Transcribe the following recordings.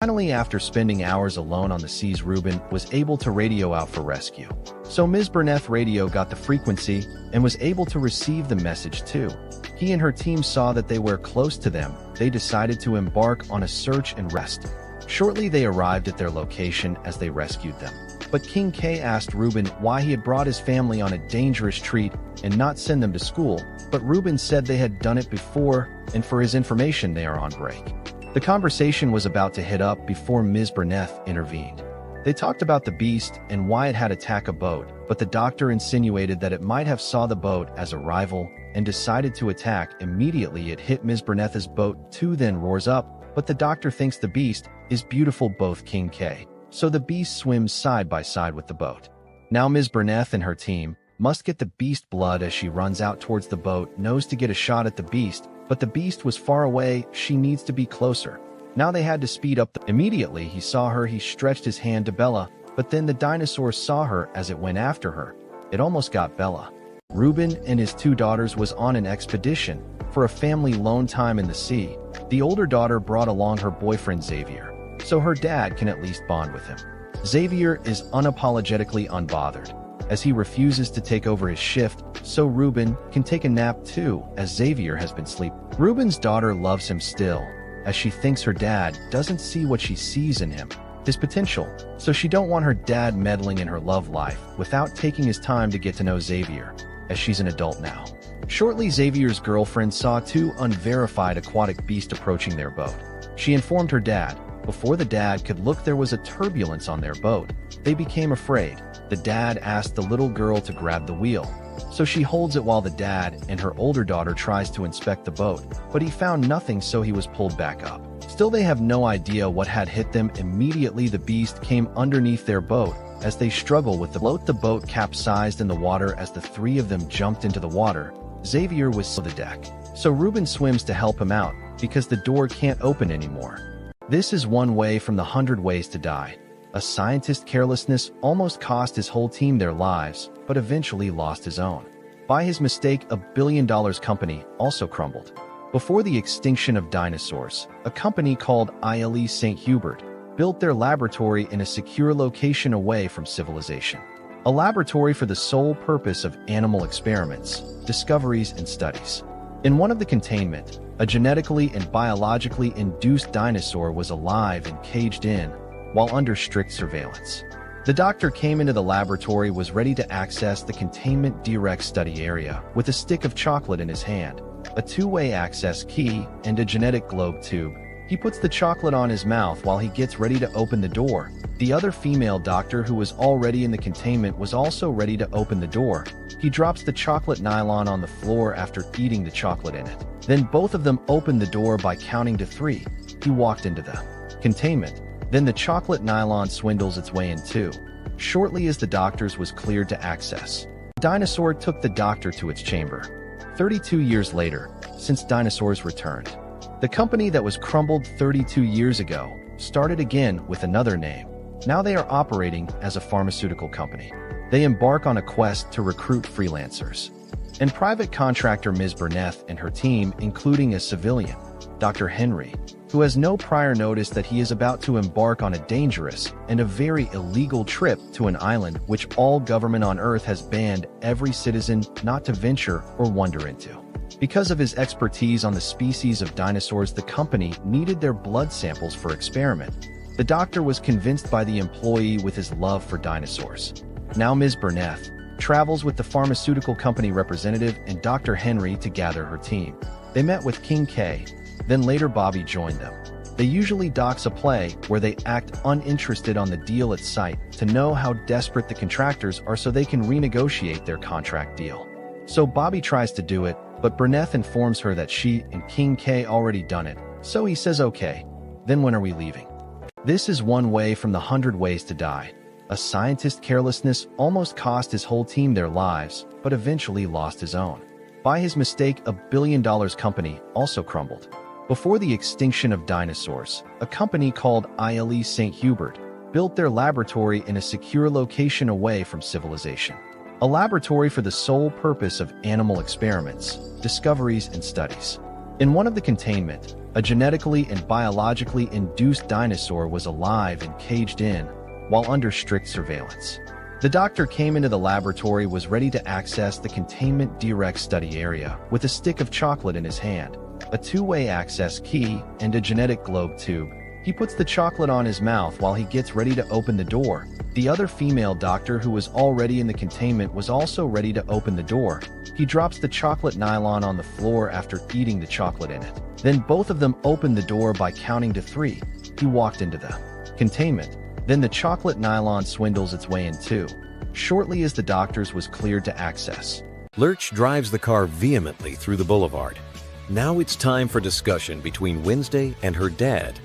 Finally, after spending hours alone on the seas, Reuben was able to radio out for rescue. So Ms. Burneth radio got the frequency and was able to receive the message too. He and her team saw that they were close to them. They decided to embark on a search and rescue. Shortly, they arrived at their location as they rescued them. But King K asked Reuben why he had brought his family on a dangerous treat and not send them to school, but Reuben said they had done it before, and for his information, they are on break. The conversation was about to hit up before Ms. Burneth intervened. They talked about the beast and why it had attacked a boat, but the doctor insinuated that it might have saw the boat as a rival and decided to attack. Immediately, it hit Ms. Burneth's boat too, then roars up, but the doctor thinks the beast is beautiful, both King K. So the beast swims side by side with the boat. Now Ms. Burneth and her team must get the beast blood. As she runs out towards the boat, knows to get a shot at the beast, but the beast was far away. She needs to be closer. Now they had to speed up. Immediately he saw her, he stretched his hand to Bella, but then the dinosaur saw her as it went after her. It almost got Bella. Reuben and his two daughters was on an expedition for a family lone time in the sea. The older daughter brought along her boyfriend Xavier, so her dad can at least bond with him. Xavier is unapologetically unbothered, as he refuses to take over his shift, so Reuben can take a nap too, as Xavier has been sleeping. Reuben's daughter loves him still, as she thinks her dad doesn't see what she sees in him, his potential, so she don't want her dad meddling in her love life without taking his time to get to know Xavier, as she's an adult now. Shortly, Xavier's girlfriend saw two unverified aquatic beasts approaching their boat. She informed her dad. Before the dad could look, there was a turbulence on their boat. They became afraid. The dad asked the little girl to grab the wheel, so she holds it while the dad and her older daughter tries to inspect the boat, but he found nothing, so he was pulled back up. Still, they have no idea what had hit them. Immediately the beast came underneath their boat. As they struggle with the boat capsized in the water. As the three of them jumped into the water, Xavier was on the deck, so Reuben swims to help him out because the door can't open anymore. This is one way from the 100 ways to die. A scientist's carelessness almost cost his whole team their lives, but eventually lost his own. By his mistake, a $1 billion company also crumbled. Before the extinction of dinosaurs, a company called ILE St. Hubert built their laboratory in a secure location away from civilization. A laboratory for the sole purpose of animal experiments, discoveries, and studies. In one of the containment, a genetically and biologically induced dinosaur was alive and caged in, while under strict surveillance. The doctor came into the laboratory, was ready to access the containment direct study area with a stick of chocolate in his hand, a two-way access key, and a genetic globe tube. He puts the chocolate on his mouth while he gets ready to open the door. The other female doctor, who was already in the containment, was also ready to open the door. He drops the chocolate nylon on the floor after eating the chocolate in it. Then both of them opened the door by counting to 3. He walked into the containment. Then the chocolate nylon swindles its way in too. Shortly, as the doctor's was cleared to access, the dinosaur took the doctor to its chamber. 32 years later, since dinosaurs returned, the company that was crumbled 32 years ago started again with another name. Now they are operating as a pharmaceutical company. They embark on a quest to recruit freelancers and private contractor Ms. Burneth and her team, including a civilian, Dr. Henry, who has no prior notice that he is about to embark on a dangerous and a very illegal trip to an island which all government on Earth has banned every citizen not to venture or wander into. Because of his expertise on the species of dinosaurs, the company needed their blood samples for experiment. The doctor was convinced by the employee with his love for dinosaurs. Now Ms. Burneth travels with the pharmaceutical company representative and Dr. Henry to gather her team. They met with King K, then later Bobby joined them. They usually docs a play where they act uninterested on the deal at sight to know how desperate the contractors are so they can renegotiate their contract deal. So Bobby tries to do it, but Burneth informs her that she and King K already done it, so he says okay. Then when are we leaving? This is one way from the 100 ways to die. A scientist's carelessness almost cost his whole team their lives, but eventually lost his own. By his mistake, a $1 billion company also crumbled. Before the extinction of dinosaurs, a company called ILE St. Hubert built their laboratory in a secure location away from civilization. A laboratory for the sole purpose of animal experiments, discoveries, and studies. In one of the containment, A genetically and biologically induced dinosaur was alive and caged in, while under strict surveillance. The doctor came into the laboratory was ready to access the containment direct study area with a stick of chocolate in his hand, a two-way access key, and a genetic globe tube. He puts the chocolate on his mouth while he gets ready to open the door. The other female doctor who was already in the containment was also ready to open the door. He drops the chocolate nylon on the floor after eating the chocolate in it. Then both of them opened the door by counting to 3. He walked into the containment. Then the chocolate nylon swindles its way in too, shortly as the doctor's was cleared to access. Lurch drives the car vehemently through the boulevard. Now it's time for discussion between Wednesday and her dad.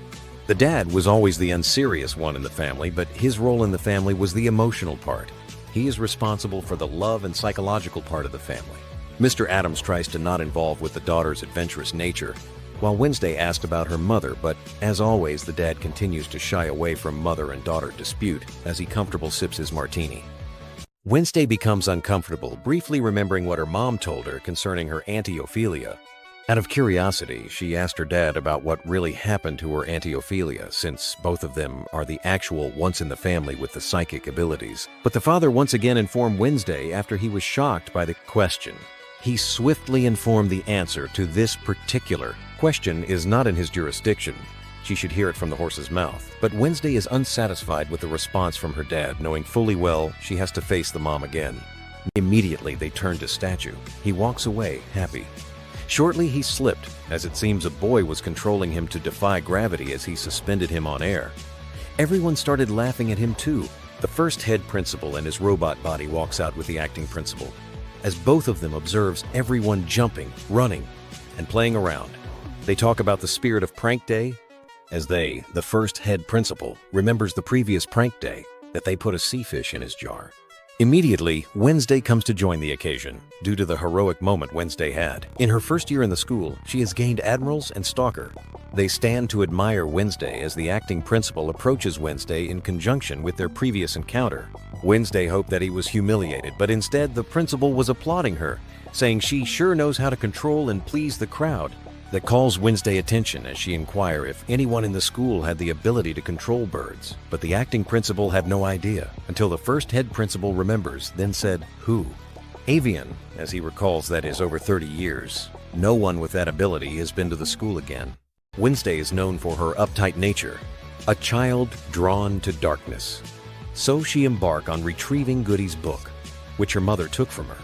The dad was always the unserious one in the family, but his role in the family was the emotional part. He is responsible for the love and psychological part of the family. Mr. Adams tries to not involve with the daughter's adventurous nature, while Wednesday asked about her mother, but as always, the dad continues to shy away from mother and daughter dispute as he comfortably sips his martini. Wednesday becomes uncomfortable, briefly remembering what her mom told her concerning her Auntie Ophelia. Out of curiosity, she asked her dad about what really happened to her Auntie Ophelia, since both of them are the actual once-in-the-family with the psychic abilities. But the father once again informed Wednesday after he was shocked by the question. He swiftly informed the answer to this particular question is not in his jurisdiction. She should hear it from the horse's mouth. But Wednesday is unsatisfied with the response from her dad, knowing fully well she has to face the mom again. Immediately, they turn to statue. He walks away, happy. Shortly, he slipped, as it seems a boy was controlling him to defy gravity as he suspended him on air. Everyone started laughing at him too. The first head principal and his robot body walks out with the acting principal, as both of them observes everyone jumping, running, and playing around. They talk about the spirit of prank day, as they, the first head principal, remembers the previous prank day that they put a sea fish in his jar. Immediately, Wednesday comes to join the occasion, due to the heroic moment Wednesday had. In her first year in the school, she has gained admirals and stalker. They stand to admire Wednesday as the acting principal approaches Wednesday in conjunction with their previous encounter. Wednesday hoped that he was humiliated, but instead the principal was applauding her, saying she sure knows how to control and please the crowd. That calls Wednesday attention as she inquires if anyone in the school had the ability to control birds, but the acting principal had no idea until the first head principal remembers, then said, "Who?" Avian, as he recalls that is over 30 years. No one with that ability has been to the school again. Wednesday is known for her uptight nature, a child drawn to darkness. So she embarked on retrieving Goody's book, which her mother took from her.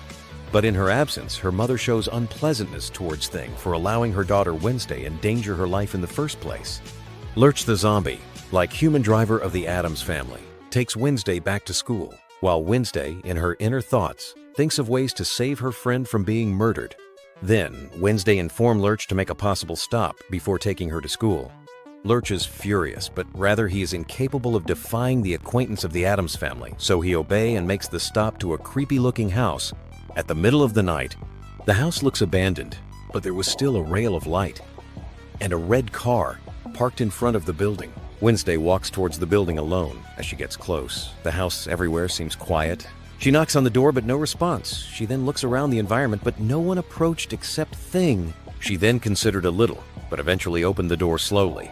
But in her absence, her mother shows unpleasantness towards Thing for allowing her daughter Wednesday endanger her life in the first place. Lurch the zombie, like human driver of the Addams family, takes Wednesday back to school, while Wednesday, in her inner thoughts, thinks of ways to save her friend from being murdered. Then, Wednesday informed Lurch to make a possible stop before taking her to school. Lurch is furious, but rather he is incapable of defying the acquaintance of the Addams family, so he obeys and makes the stop to a creepy-looking house. At the middle of the night, the house looks abandoned, but there was still a rail of light and a red car parked in front of the building. Wednesday walks towards the building alone. As she gets close, the house everywhere seems quiet. She knocks on the door, but no response. She then looks around the environment, but no one approached except Thing. She then considered a little, but eventually opened the door slowly,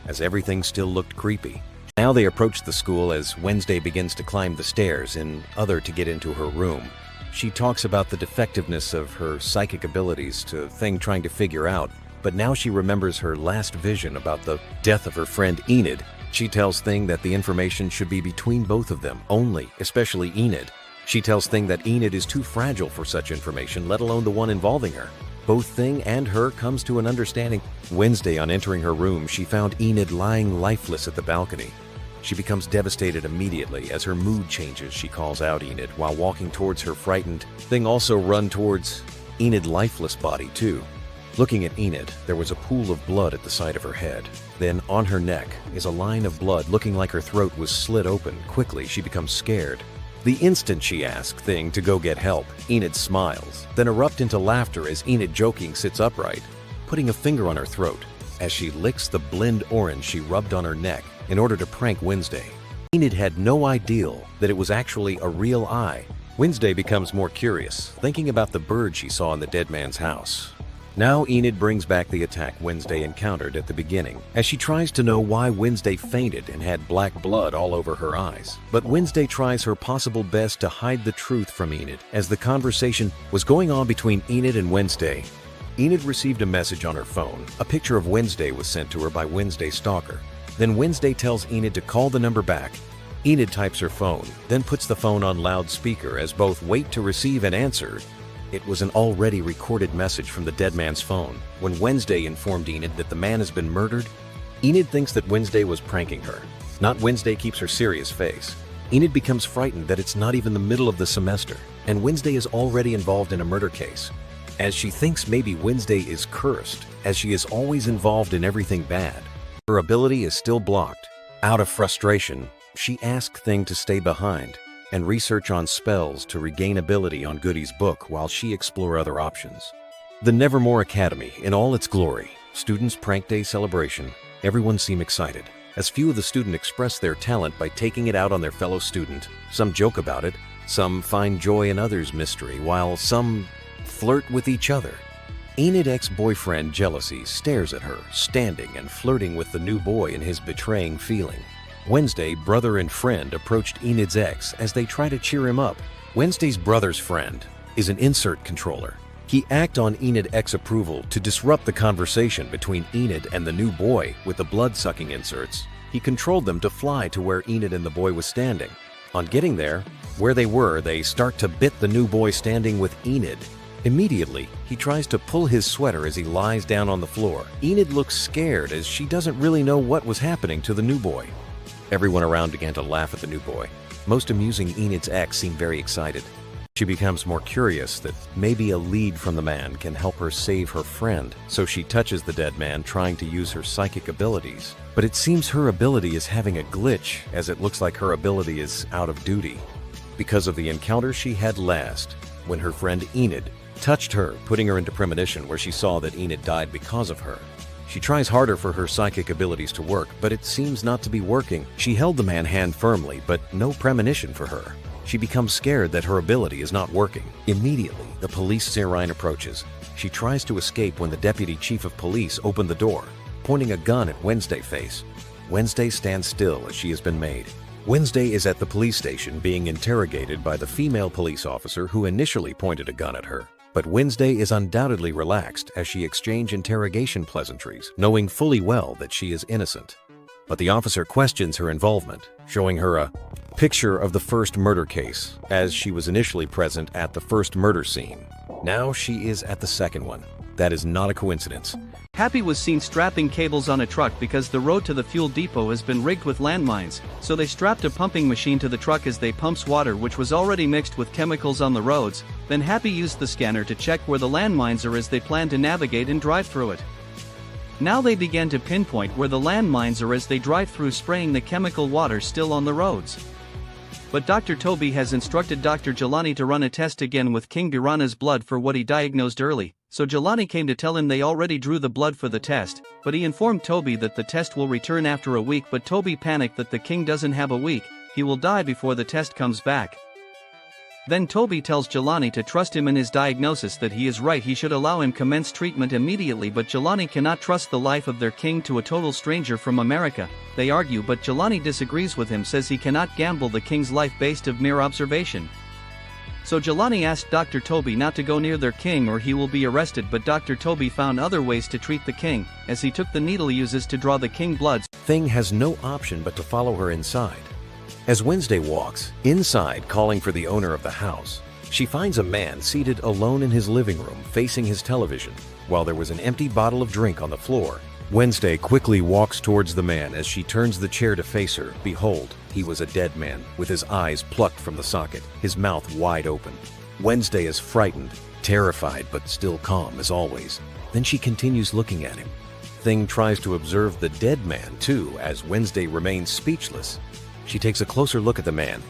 as everything still looked creepy. Now they approach the school as Wednesday begins to climb the stairs in order to get into her room. She talks about the defectiveness of her psychic abilities to Thing trying to figure out, but now she remembers her last vision about the death of her friend Enid. She tells Thing that the information should be between both of them only, especially Enid. She tells Thing that Enid is too fragile for such information, let alone the one involving her. Both Thing and her comes to an understanding. Wednesday, on entering her room, she found Enid lying lifeless at the balcony. She becomes devastated immediately. As her mood changes, she calls out Enid while walking towards her frightened. Thing also run towards Enid's lifeless body too. Looking at Enid, there was a pool of blood at the side of her head. Then on her neck is a line of blood looking like her throat was slit open. Quickly, she becomes scared. The instant she asks Thing to go get help, Enid smiles, then erupts into laughter as Enid joking sits upright, putting a finger on her throat as she licks the blend orange she rubbed on her neck in order to prank Wednesday. Enid had no idea that it was actually a real eye. Wednesday becomes more curious, thinking about the bird she saw in the dead man's house. Now Enid brings back the attack Wednesday encountered at the beginning, as she tries to know why Wednesday fainted and had black blood all over her eyes. But Wednesday tries her possible best to hide the truth from Enid, as the conversation was going on between Enid and Wednesday. Enid received a message on her phone. A picture of Wednesday was sent to her by Wednesday's stalker. Then Wednesday tells Enid to call the number back. Enid types her phone, then puts the phone on loudspeaker as both wait to receive and answer. It was an already recorded message from the dead man's phone. When Wednesday informed Enid that the man has been murdered, Enid thinks that Wednesday was pranking her. Not Wednesday keeps her serious face. Enid becomes frightened that it's not even the middle of the semester, and Wednesday is already involved in a murder case. As she thinks maybe Wednesday is cursed, as she is always involved in everything bad. Her ability is still blocked. Out of frustration, she asks Thing to stay behind and research on spells to regain ability on Goody's book while she explore other options. The Nevermore Academy in all its glory. Students' prank day celebration. Everyone seem excited, as few of the students express their talent by taking it out on their fellow student. Some joke about it, some find joy in others' mystery, while some flirt with each other. Enid's ex-boyfriend Jealousy stares at her, standing and flirting with the new boy in his betraying feeling. Wednesday, brother and friend, approached Enid's ex as they try to cheer him up. Wednesday's brother's friend is an insert controller. He acts on Enid's ex approval to disrupt the conversation between Enid and the new boy with the blood-sucking inserts. He controlled them to fly to where Enid and the boy was standing. On getting there, where they were, they start to bit the new boy standing with Enid. Immediately, he tries to pull his sweater as he lies down on the floor. Enid looks scared as she doesn't really know what was happening to the new boy. Everyone around began to laugh at the new boy. Most amusing, Enid's ex seemed very excited. She becomes more curious that maybe a lead from the man can help her save her friend, so she touches the dead man, trying to use her psychic abilities. But it seems her ability is having a glitch, as it looks like her ability is out of duty. Because of the encounter she had last, when her friend Enid touched her, putting her into premonition where she saw that Enid died because of her. She tries harder for her psychic abilities to work, but it seems not to be working. She held the man's hand firmly, but no premonition for her. She becomes scared that her ability is not working. Immediately, the police siren approaches. She tries to escape when the deputy chief of police opened the door, pointing a gun at Wednesday's face. Wednesday stands still as she has been made. Wednesday is at the police station being interrogated by the female police officer who initially pointed a gun at her. But Wednesday is undoubtedly relaxed as she exchanges interrogation pleasantries, knowing fully well that she is innocent. But the officer questions her involvement, showing her a picture of the first murder case, as she was initially present at the first murder scene. Now she is at the second one. That is not a coincidence. Happy was seen strapping cables on a truck because the road to the fuel depot has been rigged with landmines, so they strapped a pumping machine to the truck as they pumps water which was already mixed with chemicals on the roads. Then Happy used the scanner to check where the landmines are as they plan to navigate and drive through it. Now they began to pinpoint where the landmines are as they drive through, spraying the chemical water still on the roads. But Dr. Toby has instructed Dr. Jelani to run a test again with King Birana's blood for what he diagnosed early, so Jelani came to tell him they already drew the blood for the test, but he informed Toby that the test will return after a week, but Toby panicked that the king doesn't have a week, he will die before the test comes back. Then Toby tells Jelani to trust him in his diagnosis, that he is right, he should allow him commence treatment immediately, but Jelani cannot trust the life of their king to a total stranger from America. They argue, but Jelani disagrees with him, says he cannot gamble the king's life based of mere observation. So Jelani asked Dr. Toby not to go near their king or he will be arrested, but Dr. Toby found other ways to treat the king, as he took the needle uses to draw the king blood. Thing has no option but to follow her inside. As Wednesday walks inside, calling for the owner of the house, she finds a man seated alone in his living room facing his television, while there was an empty bottle of drink on the floor. Wednesday quickly walks towards the man. As she turns the chair to face her, behold, he was a dead man, with his eyes plucked from the socket, his mouth wide open. Wednesday is frightened, terrified, but still calm as always. Then she continues looking at him. Thing tries to observe the dead man too, as Wednesday remains speechless. She takes a closer look at the man,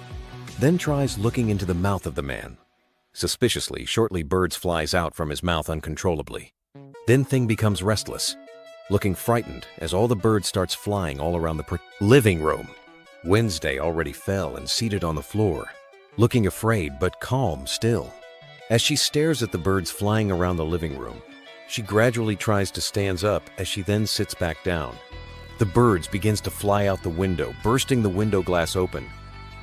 then tries looking into the mouth of the man. Suspiciously, shortly birds flies out from his mouth uncontrollably. Then Thing becomes restless, looking frightened as all the birds starts flying all around the living room. Wednesday already fell and seated on the floor, looking afraid but calm still. As she stares at the birds flying around the living room, She gradually tries to stand up as she then sits back down. The birds begins to fly out the window, bursting the window glass open.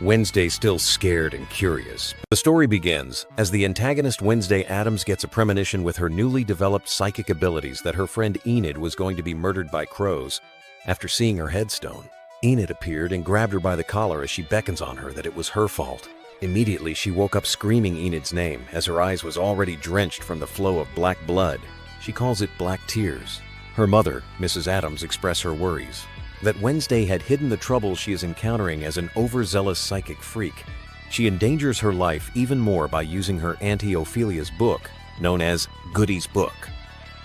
Wednesday still scared and curious. The story begins as the antagonist Wednesday Addams gets a premonition with her newly developed psychic abilities that her friend Enid was going to be murdered by crows. After seeing her headstone, Enid appeared and grabbed her by the collar as she beckons on her that it was her fault. Immediately, she woke up screaming Enid's name as her eyes was already drenched from the flow of black blood. She calls it black tears. Her mother, Mrs. Addams, expressed her worries that Wednesday had hidden the trouble she is encountering as an overzealous psychic freak. She endangers her life even more by using her Auntie Ophelia's book, known as Goody's Book.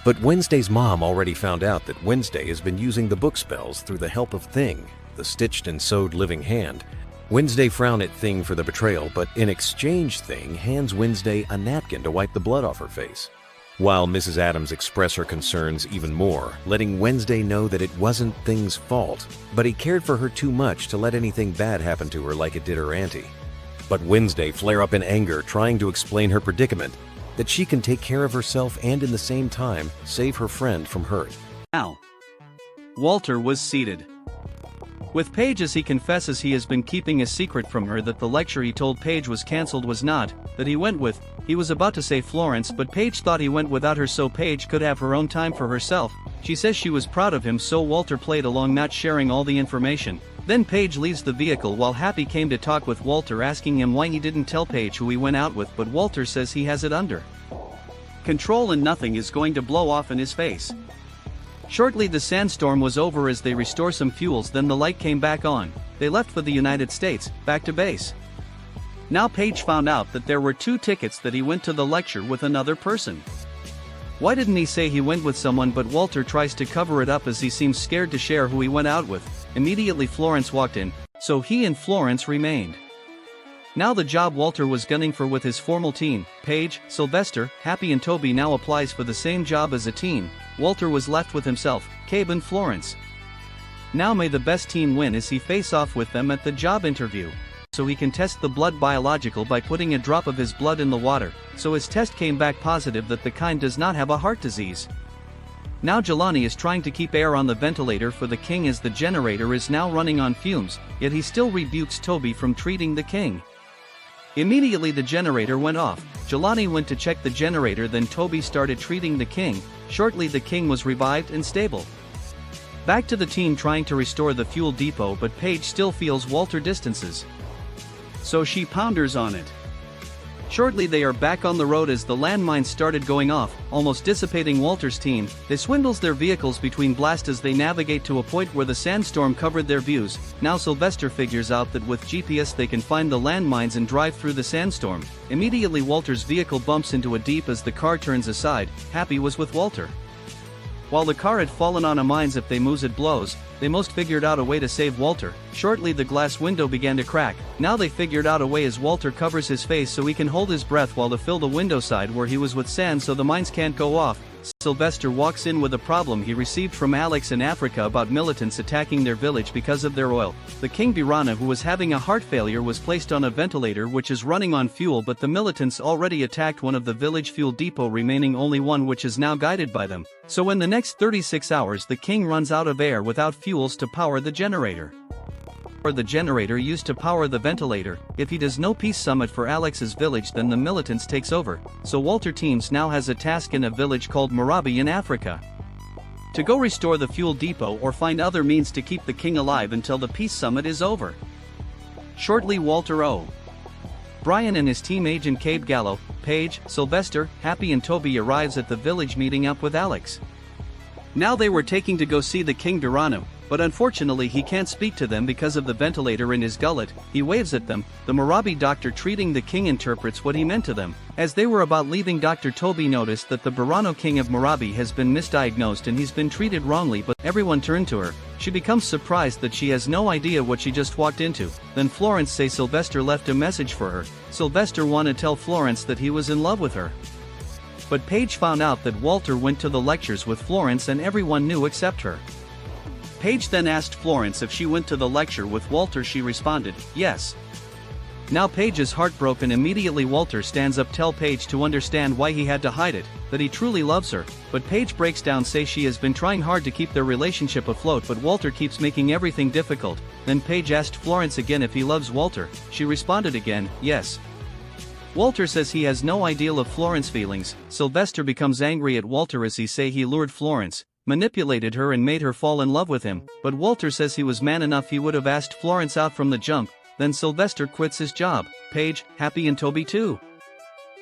But Wednesday's mom already found out that Wednesday has been using the book spells through the help of Thing, the stitched and sewed living hand. Wednesday frowns at Thing for the betrayal, but in exchange Thing hands Wednesday a napkin to wipe the blood off her face. While Mrs. Addams expressed her concerns even more, letting Wednesday know that it wasn't Thing's fault, but he cared for her too much to let anything bad happen to her like it did her auntie. But Wednesday flare up in anger, trying to explain her predicament, that she can take care of herself and in the same time save her friend from hurt. Now, Walter was seated with Paige as he confesses he has been keeping a secret from her, that the lecture he told Paige was cancelled was not, that he went with. He was about to say Florence, but Paige thought he went without her so Paige could have her own time for herself. She says she was proud of him, so Walter played along, not sharing all the information. Then Paige leaves the vehicle while Happy came to talk with Walter, asking him why he didn't tell Paige who he went out with, but Walter says he has it under control and nothing is going to blow off in his face. Shortly the sandstorm was over as they restore some fuels, then the light came back on. They left for the United States, back to base. Now Paige found out that there were 2 tickets, that he went to the lecture with another person. Why didn't he say he went with someone, but Walter tries to cover it up as he seems scared to share who he went out with. Immediately Florence walked in, so he and Florence remained. Now the job Walter was gunning for with his formal team, Paige, Sylvester, Happy and Toby, now applies for the same job as a team. Walter was left with himself, Cabe and Florence. Now may the best team win as he face off with them at the job interview. So he can test the blood biological by putting a drop of his blood in the water, so his test came back positive that the kind does not have a heart disease. Now Jelani is trying to keep air on the ventilator for the king as the generator is now running on fumes, yet he still rebukes Toby from treating the king. Immediately the generator went off. Jelani went to check the generator, then Toby started treating the king. Shortly the king was revived and stable. Back to the team trying to restore the fuel depot, but Paige still feels Walter distances, so she ponders on it. Shortly they are back on the road as the landmines started going off, almost dissipating Walter's team. They swindles their vehicles between blasts as they navigate to a point where the sandstorm covered their views. Now Sylvester figures out that with GPS they can find the landmines and drive through the sandstorm. Immediately Walter's vehicle bumps into a deep as the car turns aside. Happy was with Walter. While the car had fallen on a mines, if they moves it blows. They most figured out a way to save Walter. Shortly the glass window began to crack. Now they figured out a way as Walter covers his face so he can hold his breath while to fill the window side where he was with sand so the mines can't go off. Sylvester walks in with a problem he received from Alex in Africa about militants attacking their village because of their oil. The King Birana, who was having a heart failure, was placed on a ventilator which is running on fuel, but the militants already attacked one of the village fuel depot, remaining only one which is now guided by them. So in the next 36 hours the king runs out of air without fuels to power the generator. Or the generator used to power the ventilator. If he does no peace summit for Alex's village, then the militants takes over. So Walter teams now has a task in a village called Marabi in Africa to go restore the fuel depot or find other means to keep the king alive until the peace summit is over. Shortly Walter Brian and his team agent Cabe Gallo, Paige, Sylvester, Happy and Toby arrives at the village meeting up with Alex. Now they were taking to go see the King Birana, but unfortunately he can't speak to them because of the ventilator in his gullet. He waves at them. The Marabi doctor treating the king interprets what he meant to them. As they were about leaving, Dr. Toby noticed that the Birano king of Marabi has been misdiagnosed and he's been treated wrongly, but everyone turned to her. She becomes surprised that she has no idea what she just walked into. Then Florence says Sylvester left a message for her. Sylvester wanted to tell Florence that he was in love with her. But Paige found out that Walter went to the lectures with Florence and everyone knew except her. Paige then asked Florence if she went to the lecture with Walter. She responded, yes. Now Paige is heartbroken. Immediately Walter stands up, tell Paige to understand why he had to hide it, that he truly loves her, but Paige breaks down, say she has been trying hard to keep their relationship afloat but Walter keeps making everything difficult. Then Paige asked Florence again if he loves Walter. She responded again, yes. Walter says he has no idea of Florence's feelings. Sylvester becomes angry at Walter as he say he lured Florence, manipulated her and made her fall in love with him, but Walter says he was man enough, he would have asked Florence out from the jump. Then Sylvester quits his job. Paige, Happy and Toby too.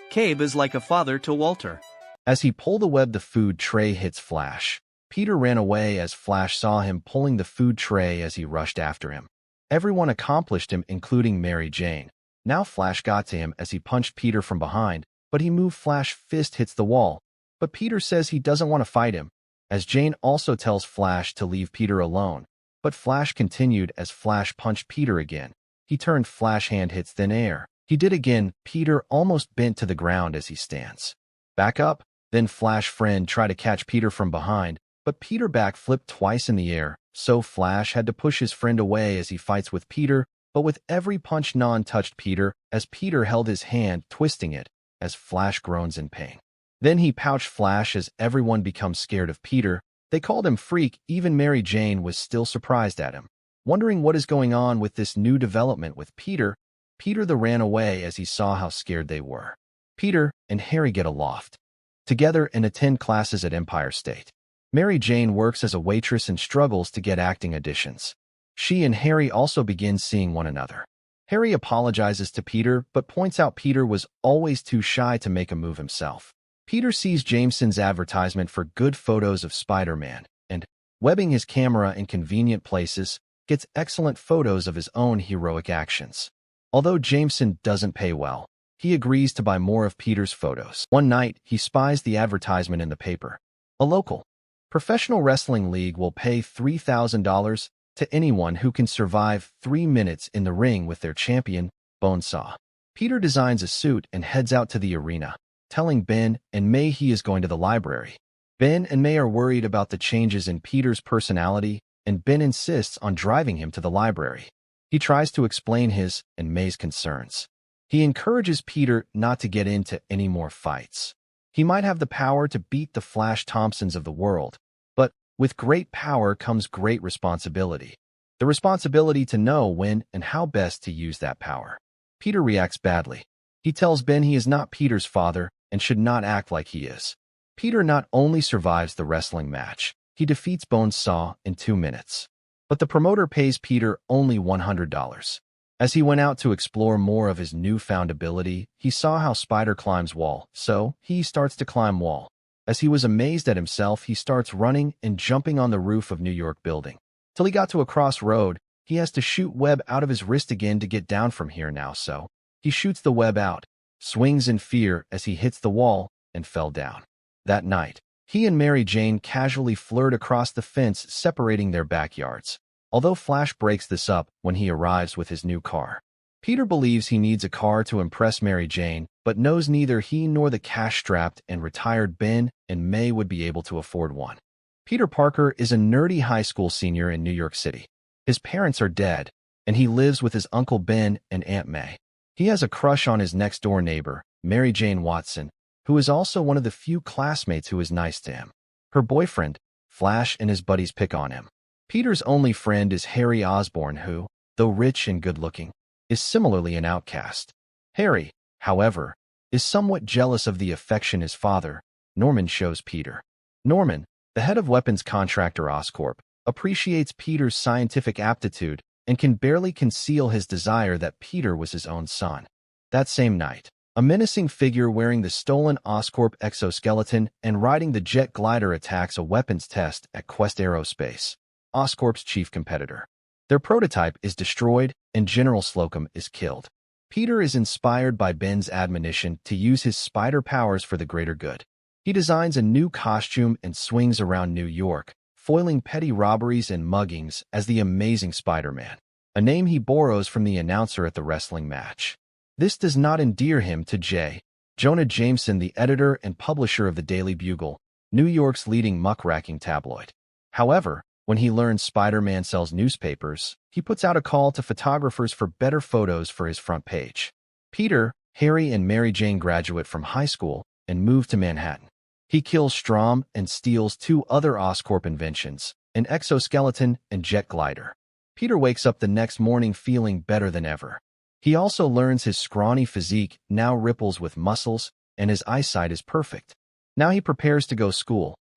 Cabe is like a father to Walter. As he pulled the web, the food tray hits Flash. Peter ran away as Flash saw him pulling the food tray as he rushed after him. Everyone accomplished him, including Mary Jane. Now Flash got to him as he punched Peter from behind, but he moved. Flash fist hits the wall, but Peter says he doesn't want to fight him, as Jane also tells Flash to leave Peter alone. But Flash continued as Flash punched Peter again. He turned, Flash hand hits thin air. He did again. Peter almost bent to the ground as he stands back up. Then Flash friend tried to catch Peter from behind, but Peter backflipped twice in the air, so Flash had to push his friend away as he fights with Peter, but with every punch none touched Peter, as Peter held his hand, twisting it, as Flash groans in pain. Then he pouched Flash as everyone becomes scared of Peter. They called him freak. Even Mary Jane was still surprised at him, wondering what is going on with this new development with Peter. Peter ran away as he saw how scared they were. Peter and Harry get aloft together and attend classes at Empire State. Mary Jane works as a waitress and struggles to get acting auditions. She and Harry also begin seeing one another. Harry apologizes to Peter but points out Peter was always too shy to make a move himself. Peter sees Jameson's advertisement for good photos of Spider-Man and, webbing his camera in convenient places, gets excellent photos of his own heroic actions. Although Jameson doesn't pay well, he agrees to buy more of Peter's photos. One night, he spies the advertisement in the paper. A local professional wrestling league will pay $3,000 to anyone who can survive 3 minutes in the ring with their champion, Bonesaw. Peter designs a suit and heads out to the arena, telling Ben and May he is going to the library. Ben and May are worried about the changes in Peter's personality, and Ben insists on driving him to the library. He tries to explain his and May's concerns. He encourages Peter not to get into any more fights. He might have the power to beat the Flash Thompsons of the world, but with great power comes great responsibility. The responsibility to know when and how best to use that power. Peter reacts badly. He tells Ben he is not Peter's father and should not act like he is. Peter not only survives the wrestling match, he defeats Bonesaw in 2 minutes. But the promoter pays Peter only $100. As he went out to explore more of his newfound ability, he saw how Spider climbs wall, so he starts to climb wall. As he was amazed at himself, he starts running and jumping on the roof of New York building. Till he got to a crossroad, he has to shoot web out of his wrist again to get down from here now, so he shoots the web out, swings in fear as he hits the wall, and fell down. That night, he and Mary Jane casually flirt across the fence separating their backyards. Although Flash breaks this up when he arrives with his new car. Peter believes he needs a car to impress Mary Jane, but knows neither he nor the cash-strapped and retired Ben and May would be able to afford one. Peter Parker is a nerdy high school senior in New York City. His parents are dead, and he lives with his Uncle Ben and Aunt May. He has a crush on his next-door neighbor, Mary Jane Watson, who is also one of the few classmates who is nice to him. Her boyfriend, Flash, and his buddies pick on him. Peter's only friend is Harry Osborn who, though rich and good-looking, is similarly an outcast. Harry, however, is somewhat jealous of the affection his father, Norman, shows Peter. Norman, the head of weapons contractor Oscorp, appreciates Peter's scientific aptitude and can barely conceal his desire that Peter was his own son. That same night, a menacing figure wearing the stolen Oscorp exoskeleton and riding the jet glider attacks a weapons test at Quest Aerospace, Oscorp's chief competitor. Their prototype is destroyed and General Slocum is killed. Peter is inspired by Ben's admonition to use his spider powers for the greater good. He designs a new costume and swings around New York, foiling petty robberies and muggings as the Amazing Spider-Man, a name he borrows from the announcer at the wrestling match. This does not endear him to J. Jonah Jameson, the editor and publisher of the Daily Bugle, New York's leading muckraking tabloid. However, When he learns Spider-Man sells newspapers, he puts out a call to photographers for better photos for his front page. Peter, Harry, and Mary Jane graduate from high school and move to Manhattan. He kills Strom and steals 2 other Oscorp inventions, an exoskeleton and jet glider. Peter wakes up the next morning feeling better than ever. He also learns his scrawny physique now ripples with muscles, and his eyesight is perfect. Now he prepares to go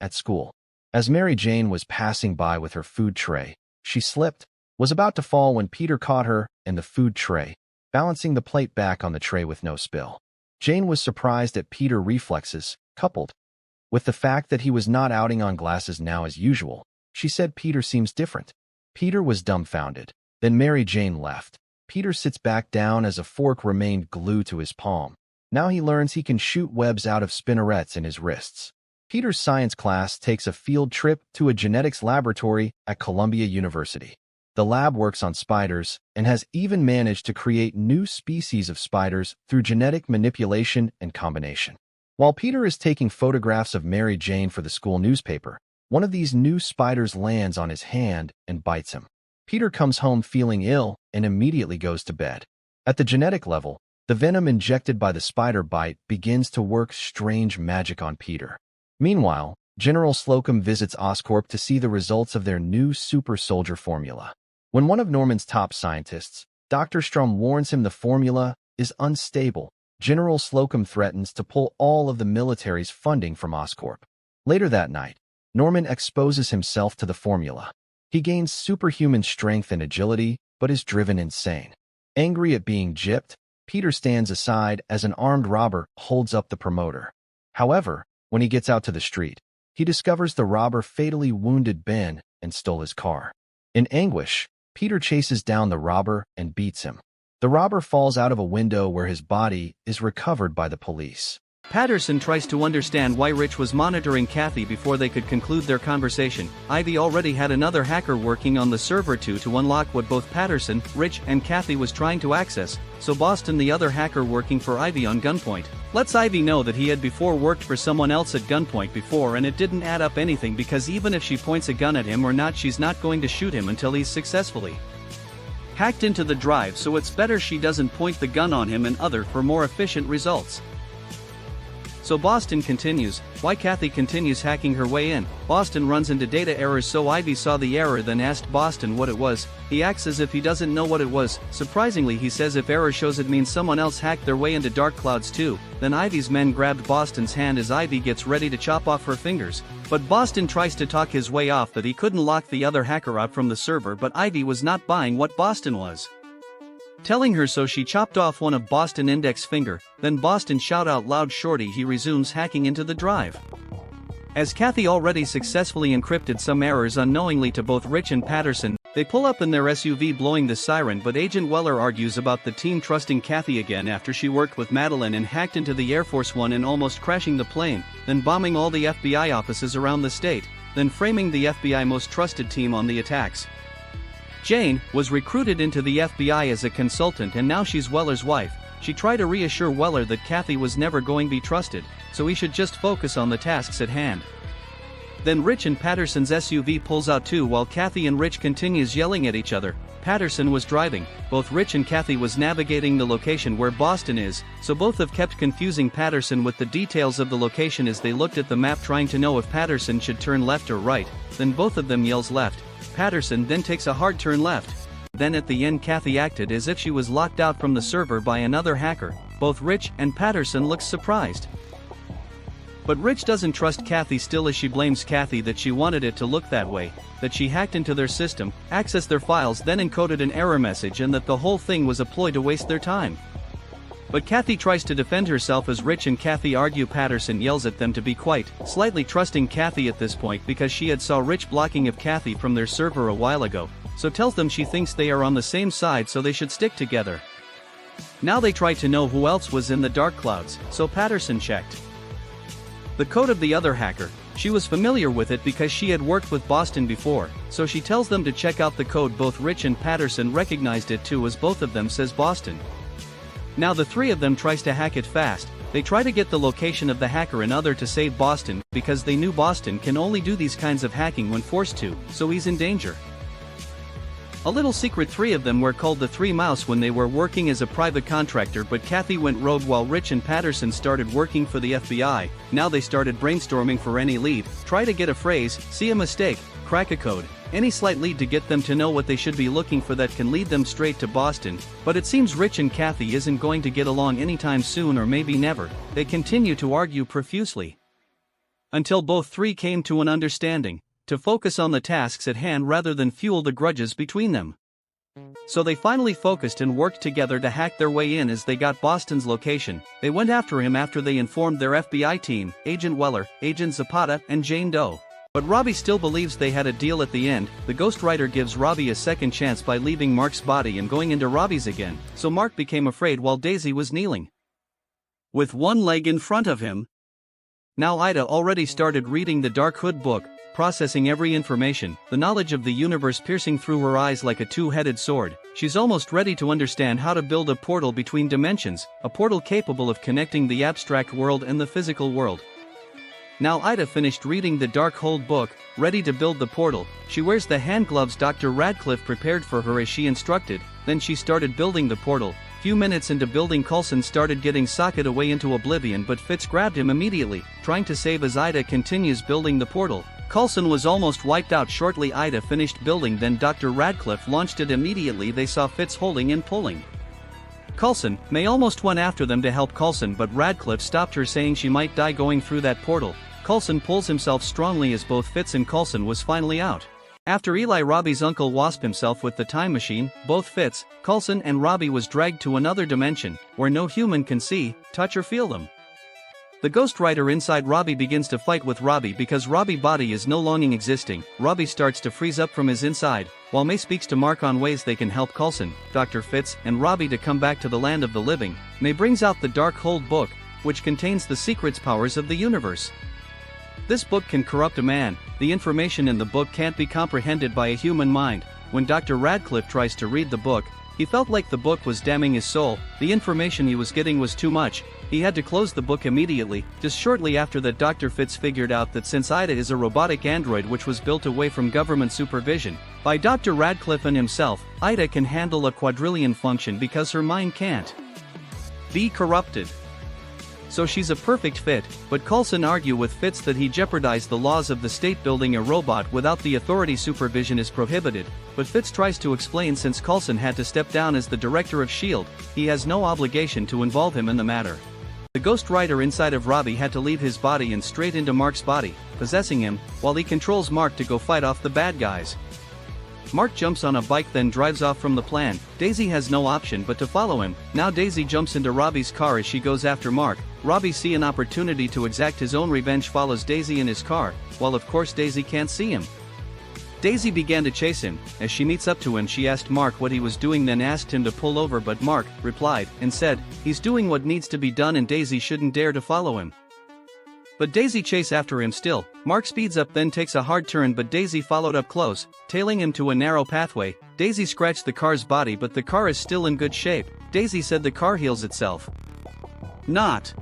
at school. As Mary Jane was passing by with her food tray, she slipped, was about to fall when Peter caught her and the food tray, balancing the plate back on the tray with no spill. Jane was surprised at Peter's reflexes, coupled with the fact that he was not outing on glasses now as usual. She said Peter seems different. Peter was dumbfounded. Then Mary Jane left. Peter sits back down as a fork remained glued to his palm. Now he learns he can shoot webs out of spinnerets in his wrists. Peter's science class takes a field trip to a genetics laboratory at Columbia University. The lab works on spiders and has even managed to create new species of spiders through genetic manipulation and combination. While Peter is taking photographs of Mary Jane for the school newspaper, one of these new spiders lands on his hand and bites him. Peter comes home feeling ill and immediately goes to bed. At the genetic level, the venom injected by the spider bite begins to work strange magic on Peter. Meanwhile, General Slocum visits Oscorp to see the results of their new super soldier formula. When one of Norman's top scientists, Dr. Strom, warns him the formula is unstable, General Slocum threatens to pull all of the military's funding from Oscorp. Later that night, Norman exposes himself to the formula. He gains superhuman strength and agility, but is driven insane. Angry at being gypped, Peter stands aside as an armed robber holds up the promoter. However, when he gets out to the street, he discovers the robber fatally wounded Ben and stole his car. In anguish, Peter chases down the robber and beats him. The robber falls out of a window where his body is recovered by the police. Patterson tries to understand why Rich was monitoring Kathy before they could conclude their conversation. Ivy already had another hacker working on the server to unlock what both Patterson, Rich, and Kathy was trying to access, so Boston, the other hacker working for Ivy on gunpoint, lets Ivy know that he had before worked for someone else at gunpoint before, and it didn't add up anything because even if she points a gun at him or not, she's not going to shoot him until he's successfully hacked into the drive, so it's better she doesn't point the gun on him and other for more efficient results. So Boston continues, why Kathy continues hacking her way in. Boston runs into data errors, so Ivy saw the error then asked Boston what it was. He acts as if he doesn't know what it was. Surprisingly, he says if error shows it means someone else hacked their way into Dark Clouds too. Then Ivy's men grabbed Boston's hand as Ivy gets ready to chop off her fingers. But Boston tries to talk his way off that he couldn't lock the other hacker out from the server, but Ivy was not buying what Boston was telling her, so she chopped off one of Boston's index finger. Then Boston shout out loud, "Shorty!" He resumes hacking into the drive. As Kathy already successfully encrypted some errors unknowingly to both Rich and Patterson, they pull up in their SUV blowing the siren, but Agent Weller argues about the team trusting Kathy again after she worked with Madeline and hacked into the Air Force One and almost crashing the plane, then bombing all the FBI offices around the state, then framing the FBI most trusted team on the attacks. Jane was recruited into the FBI as a consultant, and now she's Weller's wife. She tried to reassure Weller that Kathy was never going to be trusted, so he should just focus on the tasks at hand. Then Rich and Patterson's SUV pulls out too while Kathy and Rich continues yelling at each other. Patterson was driving, both Rich and Kathy was navigating the location where Boston is, so both have kept confusing Patterson with the details of the location as they looked at the map trying to know if Patterson should turn left or right. Then both of them yells left. Patterson then takes a hard turn left. Then at the end Kathy acted as if she was locked out from the server by another hacker. Both Rich and Patterson look surprised. But Rich doesn't trust Kathy still, as she blames Kathy that she wanted it to look that way, that she hacked into their system, accessed their files, then encoded an error message, and that the whole thing was a ploy to waste their time. But Kathy tries to defend herself as Rich and Kathy argue. Patterson yells at them to be quiet, slightly trusting Kathy at this point because she had saw Rich blocking of Kathy from their server a while ago, so tells them she thinks they are on the same side so they should stick together. Now they try to know who else was in the Dark Clouds, so Patterson checked the code of the other hacker. She was familiar with it because she had worked with Boston before, so she tells them to check out the code. Both Rich and Patterson recognized it too, as both of them, says Boston. Now the three of them tries to hack it fast, They try to get the location of the hacker and other to save Boston, because they knew Boston can only do these kinds of hacking when forced to, so he's in danger. A little secret: 3 of them were called the Three Mouse when they were working as a private contractor, but Kathy went rogue while Rich and Patterson started working for the FBI. Now they started brainstorming for any lead, try to get a phrase, see a mistake, crack a code, any slight lead to get them to know what they should be looking for that can lead them straight to Boston. But it seems Rich and Kathy isn't going to get along anytime soon, or maybe never. They continue to argue profusely until both three came to an understanding to focus on the tasks at hand rather than fuel the grudges between them. So they finally focused and worked together to hack their way in. As they got Boston's location, they went after him after they informed their FBI team, Agent Weller, Agent Zapata, and Jane Doe. But Robbie still believes they had a deal at the end. The ghostwriter gives Robbie a second chance by leaving Mark's body and going into Robbie's again, so Mark became afraid while Daisy was kneeling with one leg in front of him. Now Ida already started reading the Dark Hood book, processing every information, the knowledge of the universe piercing through her eyes like a two-headed sword. She's almost ready to understand how to build a portal between dimensions, a portal capable of connecting the abstract world and the physical world. Now Ida finished reading the Darkhold book, ready to build the portal. She wears the hand gloves Dr. Radcliffe prepared for her as she instructed, then she started building the portal. Few minutes into building, Coulson started getting socked away into oblivion, but Fitz grabbed him immediately, trying to save as Ida continues building the portal. Coulson was almost wiped out shortly Ida finished building, then Dr. Radcliffe launched it immediately. They saw Fitz holding and pulling. Coulson, May almost went after them to help Coulson, but Radcliffe stopped her, saying she might die going through that portal. Coulson pulls himself strongly as both Fitz and Coulson was finally out. After Eli Robbie's uncle wasp himself with the time machine, both Fitz, Coulson and Robbie was dragged to another dimension, where no human can see, touch or feel them. The ghostwriter inside Robbie begins to fight with Robbie because Robbie's body is no longer existing. Robbie starts to freeze up from his inside, while May speaks to Mark on ways they can help Coulson, Dr. Fitz, and Robbie to come back to the land of the living. May brings out the Darkhold book, which contains the secrets powers of the universe. This book can corrupt a man. The information in the book can't be comprehended by a human mind. When Dr. Radcliffe tries to read the book, he felt like the book was damning his soul. The information he was getting was too much. He had to close the book immediately. Just shortly after that, Dr. Fitz figured out that since Ida is a robotic android which was built away from government supervision by Dr. Radcliffe and himself, Ida can handle a quadrillion function because her mind can't be corrupted. So she's a perfect fit, but Coulson argues with Fitz that he jeopardized the laws of the state. Building a robot without the authority supervision is prohibited, but Fitz tries to explain since Coulson had to step down as the director of S.H.I.E.L.D., he has no obligation to involve him in the matter. The ghostwriter inside of Robbie had to leave his body and straight into Mark's body, possessing him, while he controls Mark to go fight off the bad guys. Mark jumps on a bike then drives off from the plan. Daisy has no option but to follow him. Now Daisy jumps into Robbie's car as she goes after Mark. Robbie, see an opportunity to exact his own revenge, follows Daisy in his car, while of course Daisy can't see him. Daisy began to chase him. As she meets up to him, she asked Mark what he was doing, then asked him to pull over, but Mark replied and said he's doing what needs to be done and Daisy shouldn't dare to follow him. But Daisy chased after him still. Mark speeds up then takes a hard turn, but Daisy followed up close, tailing him to a narrow pathway. Daisy scratched the car's body, but the car is still in good shape. Daisy said the car heals itself. Not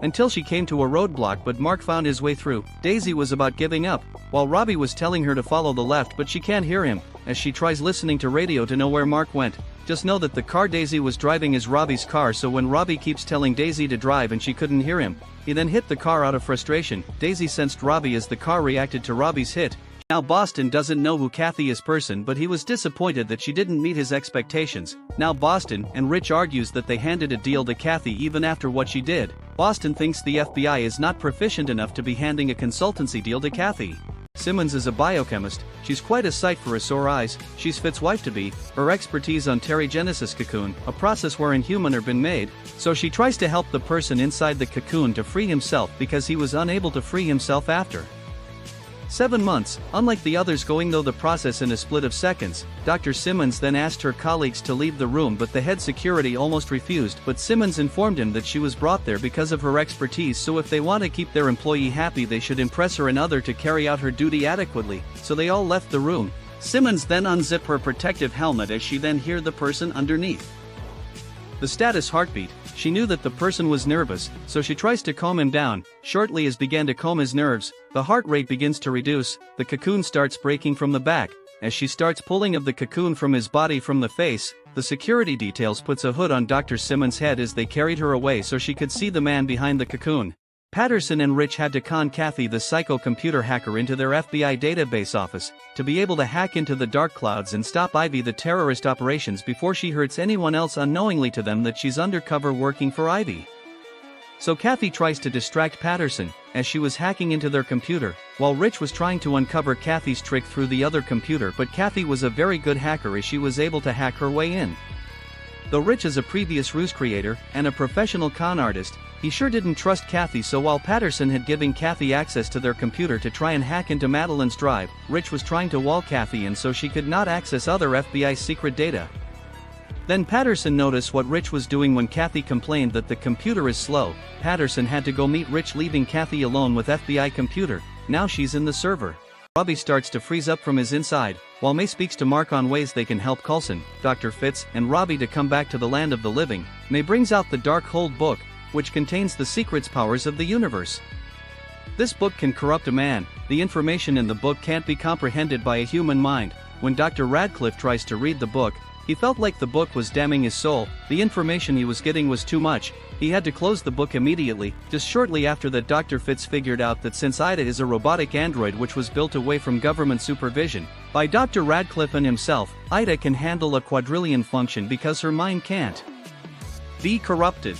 until she came to a roadblock, but Mark found his way through. Daisy was about giving up, while Robbie was telling her to follow the left, but she can't hear him, as she tries listening to radio to know where Mark went. Just know that the car Daisy was driving is Robbie's car, so when Robbie keeps telling Daisy to drive and she couldn't hear him, he then hit the car out of frustration. Daisy sensed Robbie as the car reacted to Robbie's hit. Now Boston doesn't know who Kathy is person, but he was disappointed that she didn't meet his expectations. Now Boston and Rich argues that they handed a deal to Kathy even after what she did. Boston thinks the FBI is not proficient enough to be handing a consultancy deal to Kathy. Simmons is a biochemist. She's quite a sight for her sore eyes. She's Fitz's wife-to-be. Her expertise on terrigenesis cocoon, a process wherein human are been made, so she tries to help the person inside the cocoon to free himself because he was unable to free himself after 7 months, unlike the others going through the process in a split of seconds. Dr. Simmons then asked her colleagues to leave the room, but the head security almost refused, but Simmons informed him that she was brought there because of her expertise, so if they want to keep their employee happy they should impress her and other to carry out her duty adequately, so they all left the room. Simmons then unzipped her protective helmet as she then heard the person underneath. The status heartbeat. She knew that the person was nervous, so she tries to calm him down. Shortly as began to calm his nerves, the heart rate begins to reduce, the cocoon starts breaking from the back. As she starts pulling of the cocoon from his body from the face, the security details puts a hood on Dr. Simmons' head as they carried her away so she could see the man behind the cocoon. Patterson and Rich had to con Kathy, the psycho computer hacker, into their FBI database office to be able to hack into the dark clouds and stop Ivy the terrorist operations before she hurts anyone else unknowingly to them that she's undercover working for Ivy. So Kathy tries to distract Patterson as she was hacking into their computer, while Rich was trying to uncover Kathy's trick through the other computer, but Kathy was a very good hacker as she was able to hack her way in. Though Rich is a previous ruse creator and a professional con artist, he sure didn't trust Kathy, so while Patterson had given Kathy access to their computer to try and hack into Madeline's drive, Rich was trying to wall Kathy in so she could not access other FBI secret data. Then Patterson noticed what Rich was doing when Kathy complained that the computer is slow. Patterson had to go meet Rich, leaving Kathy alone with FBI computer. Now she's in the server. Robbie starts to freeze up from his inside, while May speaks to Mark on ways they can help Coulson, Dr. Fitz, and Robbie to come back to the land of the living. May brings out the Darkhold book, which contains the secrets powers of the universe. This book can corrupt a man. The information in the book can't be comprehended by a human mind. When Dr. Radcliffe tries to read the book, he felt like the book was damning his soul. The information he was getting was too much. He had to close the book immediately. Just shortly after that, Dr. Fitz figured out that since Ida is a robotic android which was built away from government supervision by Dr. Radcliffe and himself, Ida can handle a quadrillion function because her mind can't be corrupted.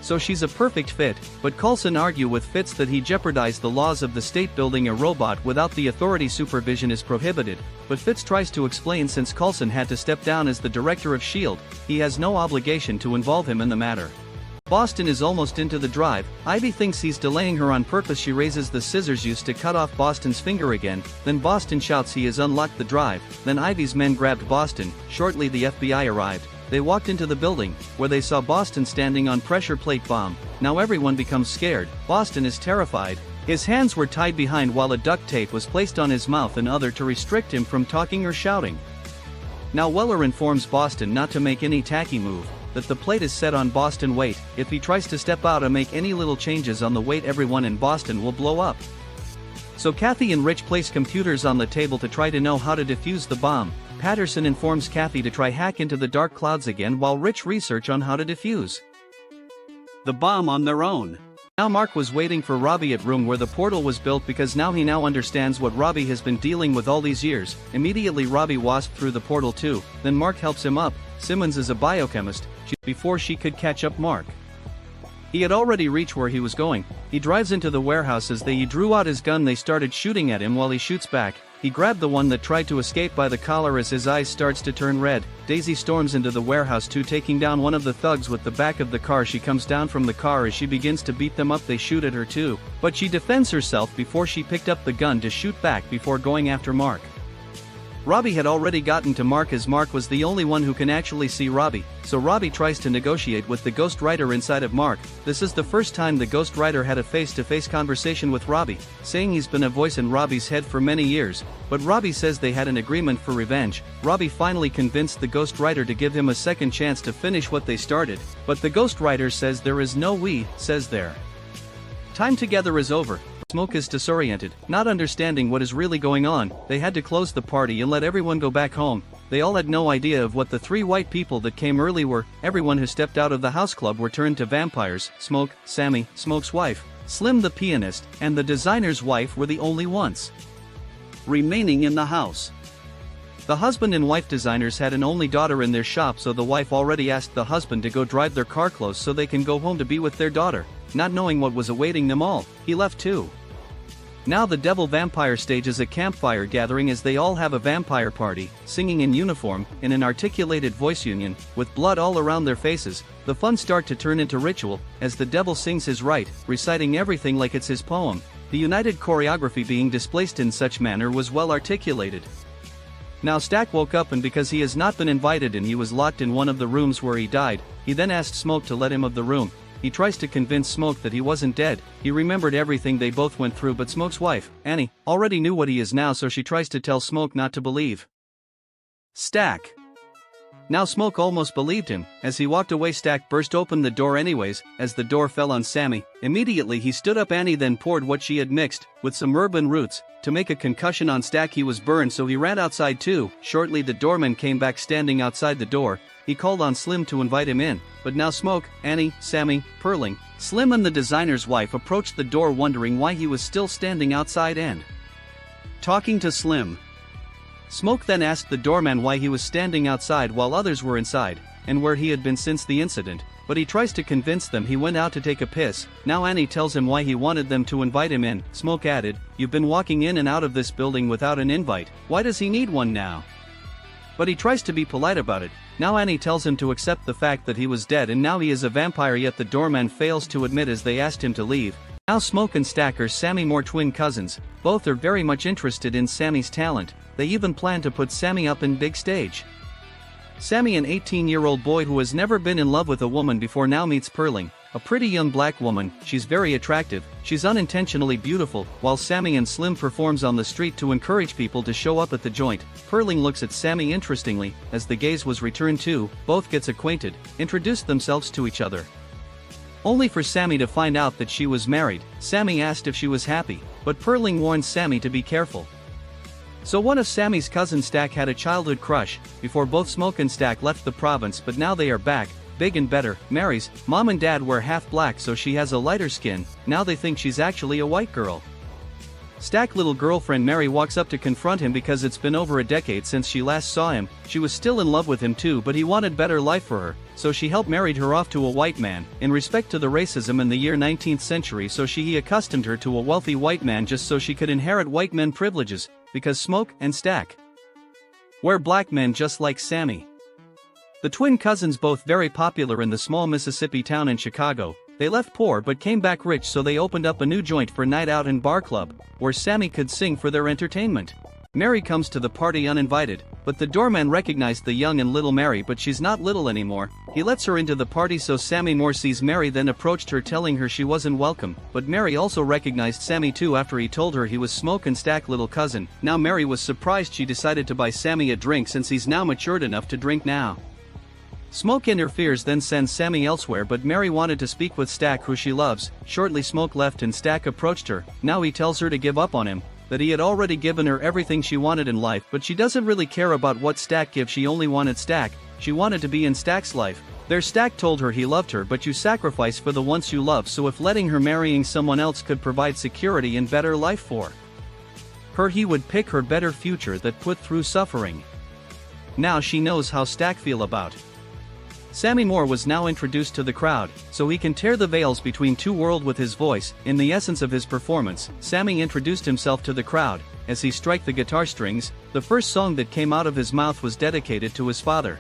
So she's a perfect fit, but Coulson argue with Fitz that he jeopardized the laws of the state. Building a robot without the authority supervision is prohibited, but Fitz tries to explain since Coulson had to step down as the director of S.H.I.E.L.D., he has no obligation to involve him in the matter. Boston is almost into the drive. Ivy thinks he's delaying her on purpose. She raises the scissors used to cut off Boston's finger again, then Boston shouts he has unlocked the drive, then Ivy's men grabbed Boston. Shortly the FBI arrived. They walked into the building, where they saw Boston standing on pressure plate bomb. Now everyone becomes scared. Boston is terrified. His hands were tied behind while a duct tape was placed on his mouth and other to restrict him from talking or shouting. Now Weller informs Boston not to make any tacky move, that the plate is set on Boston weight. If he tries to step out or make any little changes on the weight, everyone in Boston will blow up. So Kathy and Rich place computers on the table to try to know how to defuse the bomb. Patterson informs Kathy to try hack into the dark clouds again while Rich research on how to defuse the bomb on their own. Now Mark was waiting for Robbie at room where the portal was built because now he understands what Robbie has been dealing with all these years. Immediately Robbie wasped through the portal too, then Mark helps him up. Simmons is a biochemist, before she could catch up Mark. He had already reached where he was going. He drives into the warehouse. As he drew out his gun, they started shooting at him while he shoots back. He grabbed the one that tried to escape by the collar. As his eyes starts to turn red, Daisy storms into the warehouse too, taking down one of the thugs with the back of the car. She comes down from the car as she begins to beat them up. They shoot at her too, but she defends herself before she picked up the gun to shoot back before going after Mark. Robbie had already gotten to Mark as Mark was the only one who can actually see Robbie, so Robbie tries to negotiate with the Ghost Rider inside of Mark. This is the first time the Ghost Rider had a face-to-face conversation with Robbie, saying he's been a voice in Robbie's head for many years, but Robbie says they had an agreement for revenge. Robbie finally convinced the Ghost Rider to give him a second chance to finish what they started, but the Ghost Rider says there is no we, says their time together is over. Smoke is disoriented, not understanding what is really going on. They had to close the party and let everyone go back home. They all had no idea of what the three white people that came early were. Everyone who stepped out of the house club were turned to vampires. Smoke, Sammy, Smoke's wife, Slim the pianist, and the designer's wife were the only ones remaining in the house. The husband and wife designers had an only daughter in their shop, so the wife already asked the husband to go drive their car close so they can go home to be with their daughter. Not knowing what was awaiting them all, he left too. Now the devil vampire stages a campfire gathering as they all have a vampire party, singing in uniform, in an articulated voice union, with blood all around their faces. The fun start to turn into ritual, as the devil sings his rite, reciting everything like it's his poem. The united choreography being displaced in such manner was well articulated. Now Stack woke up, and because he has not been invited and he was locked in one of the rooms where he died, he then asked Smoke to let him of the room. He tries to convince Smoke that he wasn't dead. He remembered everything they both went through, but Smoke's wife, Annie, already knew what he is now, so she tries to tell Smoke not to believe Stack. Now Smoke almost believed him. As he walked away, Stack burst open the door anyways. As the door fell on Sammy, immediately he stood up. Annie then poured what she had mixed with some urban roots to make a concussion on Stack. He was burned, so he ran outside too. Shortly the doorman came back. Standing outside the door, he called on Slim to invite him in. But now Smoke, Annie, Sammy, Perling, Slim and the designer's wife approached the door, wondering why he was still standing outside and talking to Slim. Smoke then asked the doorman why he was standing outside while others were inside, and where he had been since the incident, but he tries to convince them he went out to take a piss. Now Annie tells him why he wanted them to invite him in. Smoke added, "You've been walking in and out of this building without an invite, why does he need one now?" But he tries to be polite about it. Now Annie tells him to accept the fact that he was dead and now he is a vampire, yet the doorman fails to admit as they asked him to leave. Now Smoke and Stack are Sammy Moore twin cousins. Both are very much interested in Sammy's talent. They even plan to put Sammy up in big stage. Sammy, an 18-year-old boy who has never been in love with a woman before, now meets Perling, a pretty young black woman. She's very attractive, she's unintentionally beautiful. While Sammy and Slim performs on the street to encourage people to show up at the joint, Perling looks at Sammy interestingly. As the gaze was returned to, both gets acquainted, introduced themselves to each other. Only for Sammy to find out that she was married. Sammy asked if she was happy, but Perling warns Sammy to be careful. So one of Sammy's cousins, Stack, had a childhood crush before both Smoke and Stack left the province, but now they are back, big and better. Mary's mom and dad were half black, so she has a lighter skin. Now they think she's actually a white girl. Stack's little girlfriend Mary walks up to confront him because it's been over a decade since she last saw him. She was still in love with him too, but he wanted better life for her, so she helped married her off to a white man. In respect to the racism in the year 19th century, so he accustomed her to a wealthy white man just so she could inherit white men privileges, because Smoke and Stack were black men just like Sammy. The twin cousins, both very popular in the small Mississippi town in Chicago. They left poor but came back rich, so they opened up a new joint for night out and bar club, where Sammy could sing for their entertainment. Mary comes to the party uninvited, but the doorman recognized the young and little Mary, but she's not little anymore. He lets her into the party, so Sammy Moore sees Mary, then approached her telling her she wasn't welcome, but Mary also recognized Sammy too after he told her he was Smoke and Stack's little cousin. Now Mary was surprised. She decided to buy Sammy a drink since he's now matured enough to drink now. Smoke interferes, then sends Sammy elsewhere, but Mary wanted to speak with Stack, who she loves. Shortly Smoke left and Stack approached her. Now he tells her to give up on him, that he had already given her everything she wanted in life, but she doesn't really care about what Stack gives. She only wanted Stack. She wanted to be in Stack's life. Their Stack told her he loved her, but you sacrifice for the ones you love, so if letting her marrying someone else could provide security and better life for her, he would pick her better future that put through suffering. Now she knows how Stack feel about Sammy Moore was now introduced to the crowd, so he can tear the veils between two worlds with his voice. In the essence of his performance, Sammy introduced himself to the crowd. As he struck the guitar strings, the first song that came out of his mouth was dedicated to his father.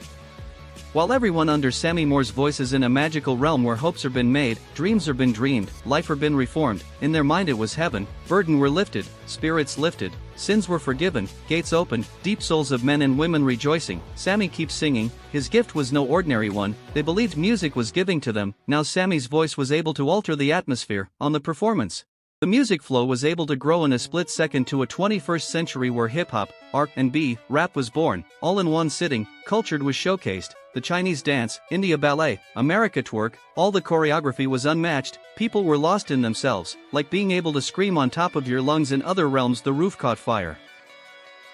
While everyone under Sammy Moore's voice is in a magical realm where hopes are been made, dreams are been dreamed, life are been reformed, in their mind it was heaven, burden were lifted, spirits lifted, sins were forgiven, gates opened, deep souls of men and women rejoicing. Sammy keeps singing, his gift was no ordinary one, they believed music was giving to them. Now Sammy's voice was able to alter the atmosphere on the performance. The music flow was able to grow in a split second to a 21st century where hip-hop, R&B, rap was born, all in one sitting. Cultured was showcased, the Chinese dance, India ballet, America twerk, all the choreography was unmatched. People were lost in themselves, like being able to scream on top of your lungs. In other realms the roof caught fire,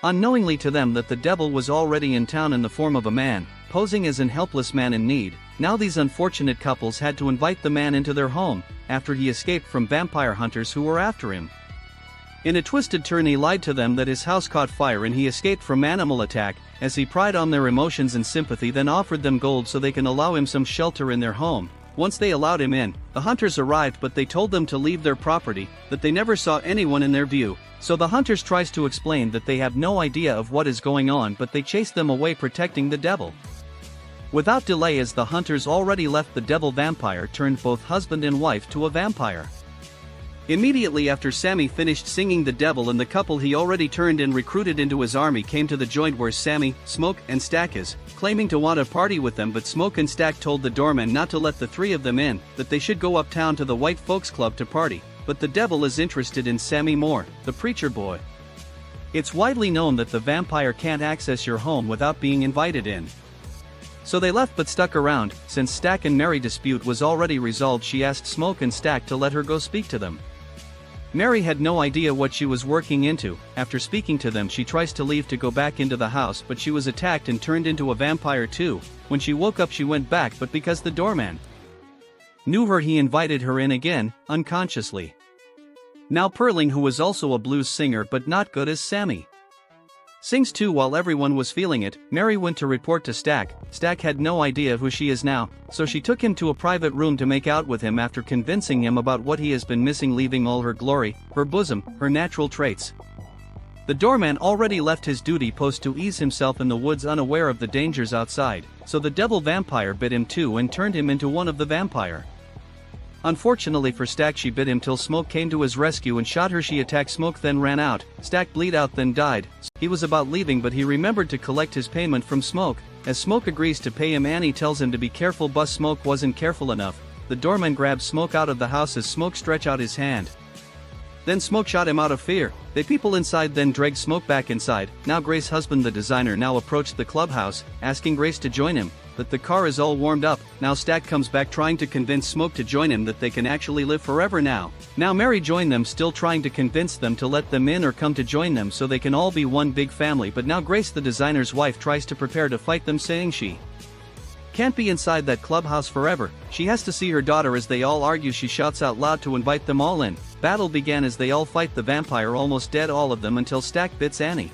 unknowingly to them that the devil was already in town in the form of a man, posing as an helpless man in need. Now these unfortunate couples had to invite the man into their home, after he escaped from vampire hunters who were after him. In a twisted turn he lied to them that his house caught fire and he escaped from animal attack. As he pried on their emotions and sympathy, then offered them gold so they can allow him some shelter in their home. Once they allowed him in, the hunters arrived, but they told them to leave their property, that they never saw anyone in their view. So the hunters tries to explain that they have no idea of what is going on, but they chase them away protecting the devil. Without delay, as the hunters already left, the devil vampire turned both husband and wife to a vampire. Immediately after Sammy finished singing, the devil and the couple he already turned and recruited into his army came to the joint where Sammy, Smoke, and Stack is, claiming to want to party with them, but Smoke and Stack told the doorman not to let the three of them in, that they should go uptown to the White Folks Club to party. But the devil is interested in Sammy Moore, the preacher boy. It's widely known that the vampire can't access your home without being invited in. So they left but stuck around. Since Stack and Mary dispute was already resolved, she asked Smoke and Stack to let her go speak to them. Mary had no idea what she was working into. After speaking to them, she tries to leave to go back into the house, but she was attacked and turned into a vampire too. When she woke up she went back, but because the doorman knew her, he invited her in again, unconsciously. Now Perling, who was also a blues singer but not good as Sammy, sings too. While everyone was feeling it, Mary went to report to Stack. Stack had no idea who she is now, so she took him to a private room to make out with him after convincing him about what he has been missing, leaving all her glory, her bosom, her natural traits. The doorman already left his duty post to ease himself in the woods, unaware of the dangers outside, so the devil vampire bit him too and turned him into one of the vampire. Unfortunately for Stack, she bit him till Smoke came to his rescue and shot her. She attacked Smoke, then ran out. Stack bleed out, then died. He was about leaving, but he remembered to collect his payment from Smoke. As Smoke agrees to pay him, Annie tells him to be careful, but Smoke wasn't careful enough. The doorman grabs Smoke out of the house as Smoke stretched out his hand. Then Smoke shot him out of fear. The people inside then dragged Smoke back inside. Now Grace's husband, the designer, now approached the clubhouse, asking Grace to join him. But the car is all warmed up. Now Stack comes back trying to convince Smoke to join him, that they can actually live forever now. Now Mary joined them, still trying to convince them to let them in or come to join them so they can all be one big family. But now Grace, the designer's wife, tries to prepare to fight them, saying she can't be inside that clubhouse forever. She has to see her daughter. As they all argue, she shouts out loud to invite them all in. Battle began as they all fight the vampire, almost dead all of them, until Stack bits Annie.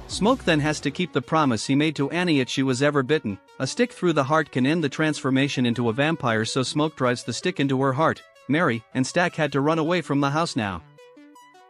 Smoke then has to keep the promise he made to Annie if she was ever bitten. A stick through the heart can end the transformation into a vampire, so Smoke drives the stick into her heart. Mary and Stack had to run away from the house now.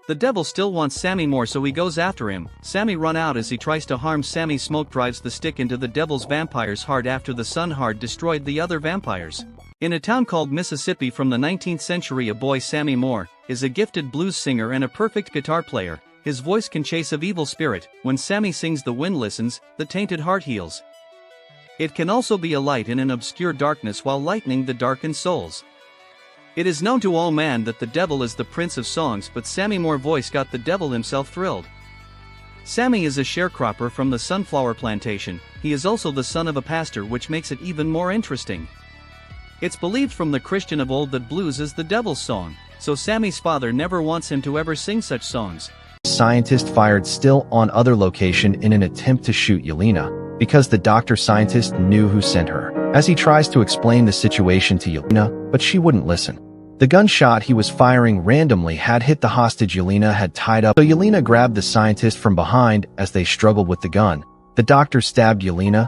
The devil still wants Sammy more, so he goes after him. Sammy run out as he tries to harm Sammy. Smoke drives the stick into the devil's vampire's heart after the sun heart destroyed the other vampires. In a town called Mississippi from the 19th century, a boy, Sammy Moore, is a gifted blues singer and a perfect guitar player. His voice can chase an evil spirit. When Sammy sings, the wind listens, the tainted heart heals. It can also be a light in an obscure darkness while lightening the darkened souls. It is known to all man that the devil is the prince of songs, but Sammy Moore voice got the devil himself thrilled. Sammy is a sharecropper from the sunflower plantation. He is also the son of a pastor, which makes it even more interesting. It's believed from the Christian of old that blues is the devil's song, so Sammy's father never wants him to ever sing such songs. Scientist fired still on other location in an attempt to shoot Yelena, because the doctor scientist knew who sent her. As he tries to explain the situation to Yelena, but she wouldn't listen. The gunshot he was firing randomly had hit the hostage Yelena had tied up, so Yelena grabbed the scientist from behind as they struggled with the gun. The doctor stabbed Yelena.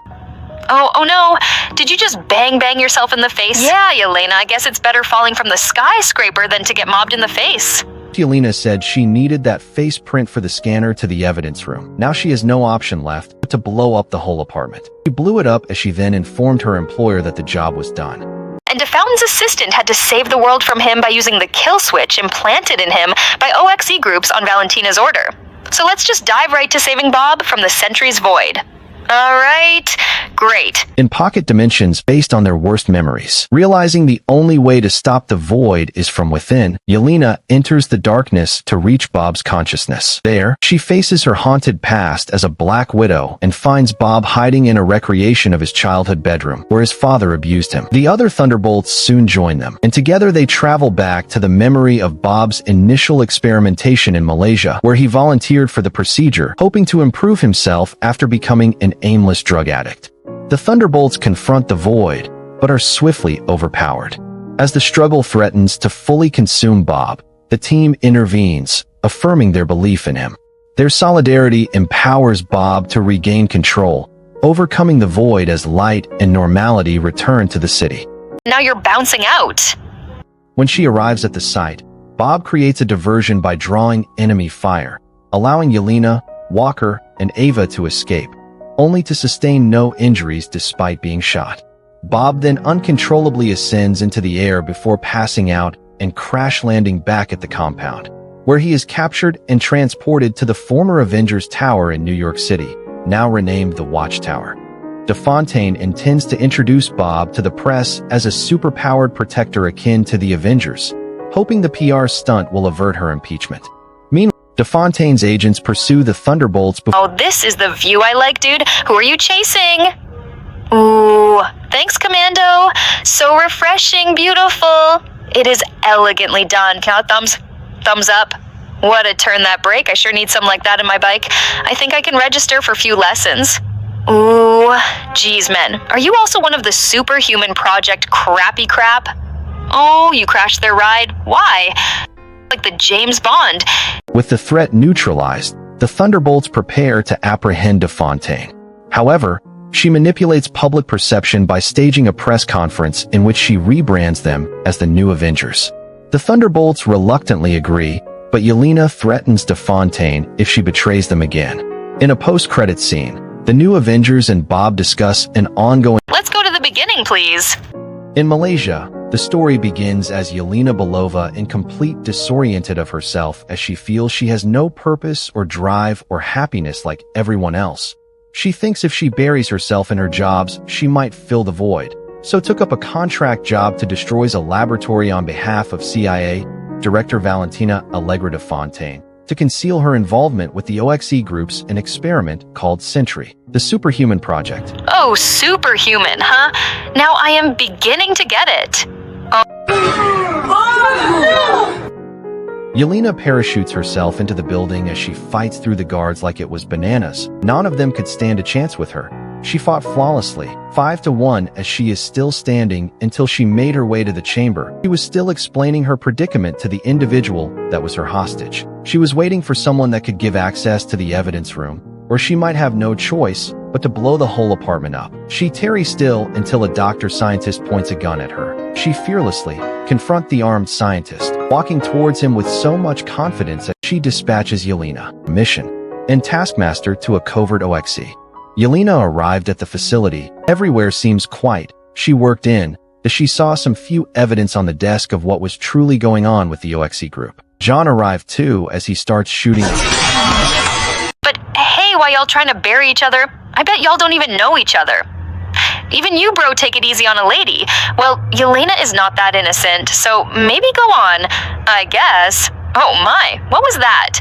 Oh no! Did you just bang yourself in the face? Yeah, Yelena, I guess it's better falling from the skyscraper than to get mobbed in the face. Yelena said she needed that face print for the scanner to the evidence room. Now she has no option left but to blow up the whole apartment. She blew it up as she then informed her employer that the job was done. And DeFountain's assistant had to save the world from him by using the kill switch implanted in him by OXE groups on Valentina's order. So let's just dive right to saving Bob from the Sentry's void. Alright, great. In pocket dimensions based on their worst memories. Realizing the only way to stop the void is from within, Yelena enters the darkness to reach Bob's consciousness. There, she faces her haunted past as a black widow and finds Bob hiding in a recreation of his childhood bedroom, where his father abused him. The other Thunderbolts soon join them, and together they travel back to the memory of Bob's initial experimentation in Malaysia, where he volunteered for the procedure, hoping to improve himself after becoming an aimless drug addict. The Thunderbolts confront the void, but are swiftly overpowered. As the struggle threatens to fully consume Bob, the team intervenes, affirming their belief in him. Their solidarity empowers Bob to regain control, overcoming the void as light and normality return to the city. Now you're bouncing out. When she arrives at the site, Bob creates a diversion by drawing enemy fire, allowing Yelena, Walker, and Ava to escape, only to sustain no injuries despite being shot. Bob then uncontrollably ascends into the air before passing out and crash landing back at the compound, where he is captured and transported to the former Avengers Tower in New York City, now renamed the Watchtower. DeFontaine intends to introduce Bob to the press as a superpowered protector akin to the Avengers, hoping the PR stunt will avert her impeachment. Meanwhile, DeFontaine's agents pursue the Thunderbolts before— Oh, this is the view I like, dude. Who are you chasing? Ooh, thanks, Commando. So refreshing, beautiful. It is elegantly done. Can I have thumbs up? What a turn that brake. I sure need some like that in my bike. I think I can register for a few lessons. Ooh, geez, men. Are you also one of the Superhuman Project crappy crap? Oh, you crashed their ride. Why? Like the James Bond. With the threat neutralized, the Thunderbolts prepare to apprehend DeFontaine. However, she manipulates public perception by staging a press conference in which she rebrands them as the New Avengers. The Thunderbolts reluctantly agree, but Yelena threatens DeFontaine if she betrays them again. In a post-credits scene, the New Avengers and Bob discuss an ongoing— Let's go to the beginning, please. In Malaysia, the story begins as Yelena Belova in complete disoriented of herself as she feels she has no purpose or drive or happiness like everyone else. She thinks if she buries herself in her jobs, she might fill the void, so took up a contract job to destroy a laboratory on behalf of CIA Director Valentina Allegra de Fontaine to conceal her involvement with the OXE group's an experiment called Sentry, the Superhuman Project. Oh, superhuman, huh? Now I am beginning to get it. Yelena parachutes herself into the building as she fights through the guards like it was bananas. None of them could stand a chance with her. She fought flawlessly, 5-1 as she is still standing until she made her way to the chamber. She was still explaining her predicament to the individual that was her hostage. She was waiting for someone that could give access to the evidence room, or she might have no choice but to blow the whole apartment up. She tarries still until a doctor-scientist points a gun at her. She fearlessly confronts the armed scientist, walking towards him with so much confidence that she dispatches Yelena, mission, and Taskmaster to a covert OXE. Yelena arrived at the facility. Everywhere seems quiet. She worked in as she saw some few evidence on the desk of what was truly going on with the OXE group. John arrived too as he starts shooting. But hey, why y'all trying to bury each other? I bet y'all don't even know each other. Even you, bro, take it easy on a lady. Well, Yelena is not that innocent, so maybe go on, I guess. Oh my, what was that?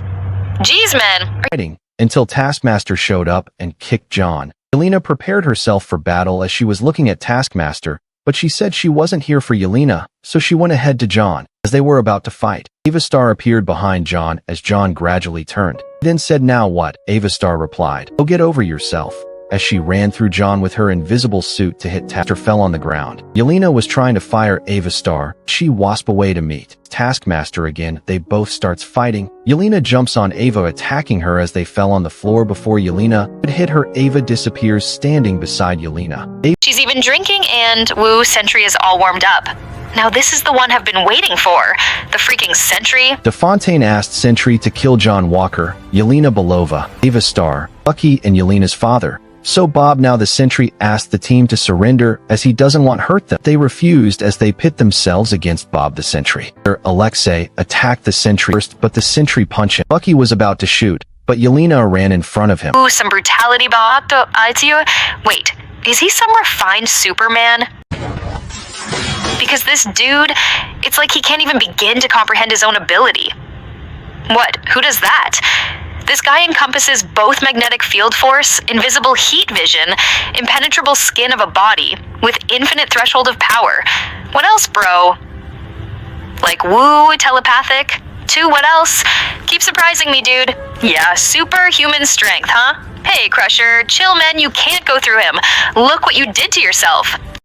Geez, man. Fighting until Taskmaster showed up and kicked John. Yelena prepared herself for battle as she was looking at Taskmaster, but she said she wasn't here for Yelena, so she went ahead to John. As they were about to fight, Ava Star appeared behind John as John gradually turned. He then said, "Now what?" Ava Star replied, "Oh, get over yourself." As she ran through John with her invisible suit to hit Taskmaster fell on the ground. Yelena was trying to fire Ava Star. She wasp away to meet Taskmaster again. They both starts fighting. Yelena jumps on Ava, attacking her as they fell on the floor before Yelena could hit her. Ava disappears standing beside Yelena. She's even drinking and woo, Sentry is all warmed up. Now this is the one I've been waiting for. The freaking Sentry. DeFontaine asked Sentry to kill John Walker, Yelena Belova, Ava Star, Bucky, and Yelena's father. So Bob, now the Sentry, asked the team to surrender as he doesn't want to hurt them. They refused as they pit themselves against Bob the Sentry. Alexei attacked the Sentry first, but the Sentry punched him. Bucky was about to shoot, but Yelena ran in front of him. Ooh, some brutality, Bob. Wait, is he some refined Superman? Because this dude, it's like he can't even begin to comprehend his own ability. What? Who does that? This guy encompasses both magnetic field force, invisible heat vision, impenetrable skin of a body, with infinite threshold of power. What else, bro? Like woo, telepathic? Two, what else? Keep surprising me, dude. Yeah, superhuman strength, huh? Hey, Crusher, chill, man, you can't go through him. Look what you did to yourself.